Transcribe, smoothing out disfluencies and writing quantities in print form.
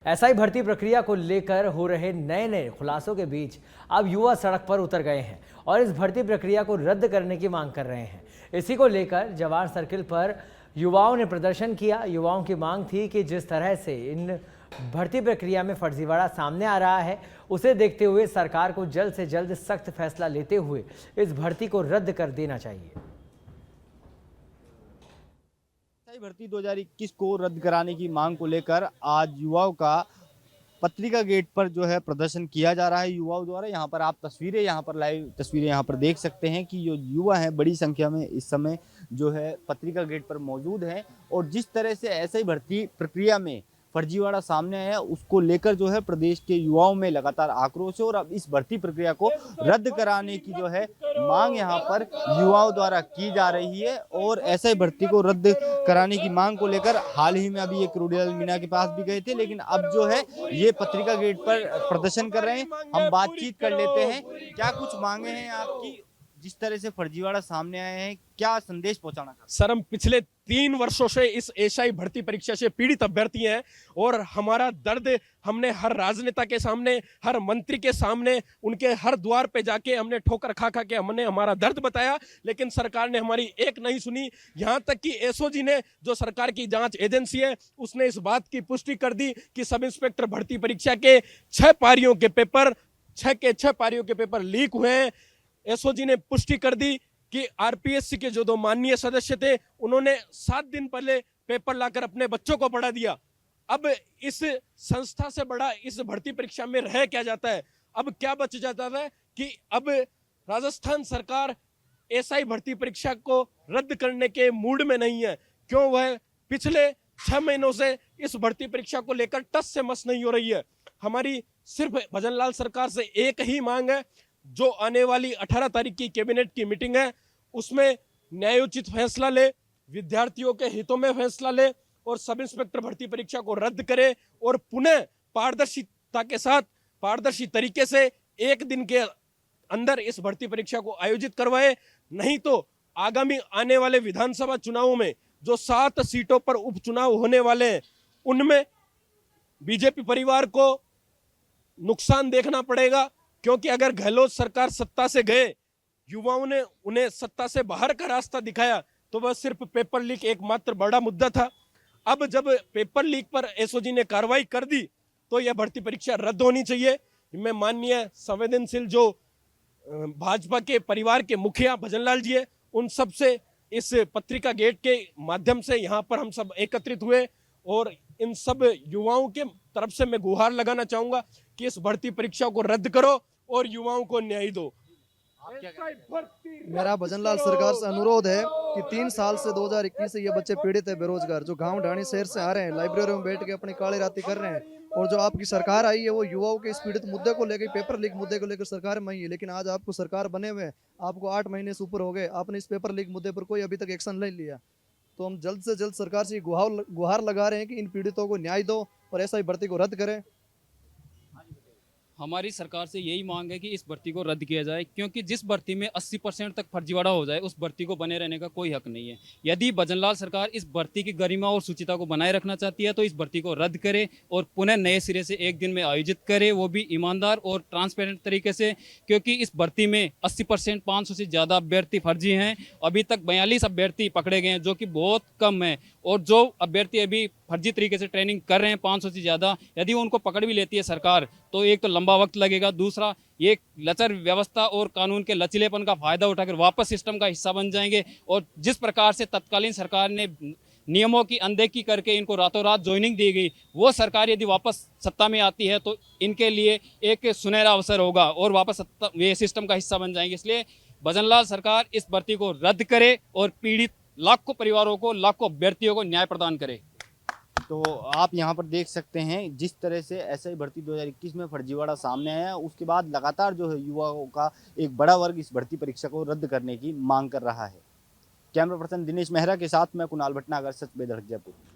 SI भर्ती प्रक्रिया को लेकर हो रहे नए नए खुलासों के बीच अब युवा सड़क पर उतर गए हैं और इस भर्ती प्रक्रिया को रद्द करने की मांग कर रहे हैं। इसी को लेकर जवाहर सर्किल पर युवाओं ने प्रदर्शन किया। युवाओं की मांग थी कि जिस तरह से इन भर्ती प्रक्रिया में फर्जीवाड़ा सामने आ रहा है, उसे देखते हुए सरकार को जल्द से जल्द सख्त फैसला लेते हुए इस भर्ती को रद्द कर देना चाहिए। भर्ती 2021 को रद्द कराने की मांग को लेकर आज युवाओं का पत्रिका गेट पर जो है प्रदर्शन किया जा रहा है युवाओं द्वारा। यहाँ पर आप तस्वीरें लाइव तस्वीरें यहाँ पर देख सकते हैं कि जो युवा हैं बड़ी संख्या में इस समय जो है पत्रिका गेट पर मौजूद हैं और जिस तरह से ऐसे ही भर्ती प्रक्रिया में फर्जीवाड़ा सामने आया उसको लेकर जो है प्रदेश के युवाओं में लगातार आक्रोश है और अब इस भर्ती प्रक्रिया को रद्द कराने की जो है मांग यहाँ पर युवाओं द्वारा की जा रही है। और ऐसे भर्ती को रद्द कराने की मांग को लेकर हाल ही में अभी एक रुडियल मीना के पास भी गए थे, लेकिन अब जो है ये पत्रिका गेट पर प्रदर्शन कर रहे हैं। हम बातचीत कर लेते हैं, क्या कुछ मांगे हैं आपकी, जिस तरह से फर्जीवाड़ा सामने आए हैं क्या संदेश पहुंचाना चाहते हैं? सर, हम पिछले 3 वर्षों से इस एसआई भर्ती परीक्षा से पीड़ित अभ्यर्थी हैं और हमारा दर्द हमने हर राजनेता के सामने, हर मंत्री के सामने, उनके हर द्वार पे जाके हमने ठोकर खा खा के हमने हमारा दर्द बताया, लेकिन सरकार ने हमारी एक नहीं सुनी। यहाँ तक कि एसओजी ने, जो सरकार की जांच एजेंसी है, उसने इस बात की पुष्टि कर दी कि सब इंस्पेक्टर भर्ती परीक्षा के 6 पारियों के पेपर 6 पारियों के पेपर लीक हुए हैं। एसओजी ने पुष्टि कर दी कि आरपीएससी के जो 2 माननीय सदस्य थे, उन्होंने 7 दिन पहले पेपर लाकर अपने बच्चों को पढ़ा दिया। अब इस संस्था से बड़ा इस भर्ती परीक्षा में रह क्या जाता है? अब क्या बच जाता है कि अब राजस्थान सरकार एसआई भर्ती परीक्षा को रद्द करने के मूड में नहीं है। क्यों? वह पिछले 6 महीनों से इस भर्ती परीक्षा को लेकर टस से मस नहीं हो रही है। हमारी सिर्फ भजनलाल सरकार से एक ही मांग है, जो आने वाली 18 तारीख की कैबिनेट की मीटिंग है उसमें न्यायोचित फैसला ले, विद्यार्थियों के हितों में फैसला ले और सब इंस्पेक्टर भर्ती परीक्षा को रद्द करे और पुनः पारदर्शिता के साथ, पारदर्शी तरीके से 1 दिन के अंदर इस भर्ती परीक्षा को आयोजित करवाए। नहीं तो आगामी आने वाले विधानसभा चुनावों में जो 7 सीटों पर उपचुनाव होने वाले हैं, उनमें बीजेपी परिवार को नुकसान देखना पड़ेगा। क्योंकि अगर गहलोत सरकार सत्ता से गए, युवाओं ने उन्हें सत्ता से बाहर का रास्ता दिखाया, तो वह सिर्फ पेपर लीक एकमात्र बड़ा मुद्दा था। अब जब पेपर लीक पर एसओजी ने कार्रवाई कर दी, तो यह भर्ती परीक्षा रद्द होनी चाहिए। मैं माननीय संवेदनशील जो भाजपा के परिवार के मुखिया भजनलाल जी है, उन सब से इस पत्रिका गेट के माध्यम से यहाँ पर हम सब एकत्रित हुए और इन सब युवाओं के तरफ से मैं गुहार लगाना चाहूंगा कि इस भर्ती परीक्षा को रद्द करो और युवाओं को न्याय दो। मेरा भजनलाल सरकार से अनुरोध है कि 3 साल से 2021 से ये बच्चे पीड़ित है, बेरोजगार, जो गांव ढाणी शहर से आ रहे हैं, लाइब्रेरी में बैठ के अपनी काली राती कर रहे हैं। और जो आपकी सरकार आई है वो युवाओं के इस पीड़ित मुद्दे को लेकर, पेपर लीक मुद्दे को लेकर सरकार में ही है, लेकिन आज आपको सरकार बने हुए आपको 8 महीने से ऊपर हो गए, आपने इस पेपर लीक मुद्दे पर कोई अभी तक एक्शन नहीं लिया। तो हम जल्द से जल्द सरकार से गुहार लगा रहे हैं कि इन पीड़ितों को न्याय दो और ऐसा ही भर्ती को रद्द करें। हमारी सरकार से यही मांग है कि इस भर्ती को रद्द किया जाए, क्योंकि जिस भर्ती में 80% तक फर्जीवाड़ा हो जाए उस भर्ती को बने रहने का कोई हक नहीं है। यदि भजनलाल सरकार इस भर्ती की गरिमा और शुचिता को बनाए रखना चाहती है तो इस भर्ती को रद्द करे और पुनः नए सिरे से 1 दिन में आयोजित करे, वो भी ईमानदार और ट्रांसपेरेंट तरीके से। क्योंकि इस भर्ती में 80% 500 से ज़्यादा अभ्यर्थी फर्जी हैं। अभी तक 42 अभ्यर्थी पकड़े गए हैं, जो कि बहुत कम है। और जो अभ्यर्थी अभी फर्जी तरीके से ट्रेनिंग कर रहे हैं 500 से ज़्यादा, यदि उनको पकड़ भी लेती है सरकार तो एक तो लंबा वक्त लगेगा, दूसरा ये लचर व्यवस्था और कानून के लचीलेपन का फायदा उठाकर वापस सिस्टम का हिस्सा बन जाएंगे। और जिस प्रकार से तत्कालीन सरकार ने नियमों की अनदेखी करके इनको रातों रात ज्वाइनिंग दी गई, वो सरकार यदि वापस सत्ता में आती है तो इनके लिए एक सुनहरा अवसर होगा और वापस ये सिस्टम का हिस्सा बन जाएंगे। इसलिए भजनलाल सरकार इस भर्ती को रद्द करे और पीड़ित लाखों परिवारों को, लाखों अभ्यर्थियों को न्याय प्रदान करे। तो आप यहाँ पर देख सकते हैं जिस तरह से एसआई भर्ती 2021 में फर्जीवाड़ा सामने आया, उसके बाद लगातार जो है युवाओं का एक बड़ा वर्ग इस भर्ती परीक्षा को रद्द करने की मांग कर रहा है। कैमरा पर्सन दिनेश मेहरा के साथ मैं कुणाल भटनागर, सच बेधड़क, जयपुर।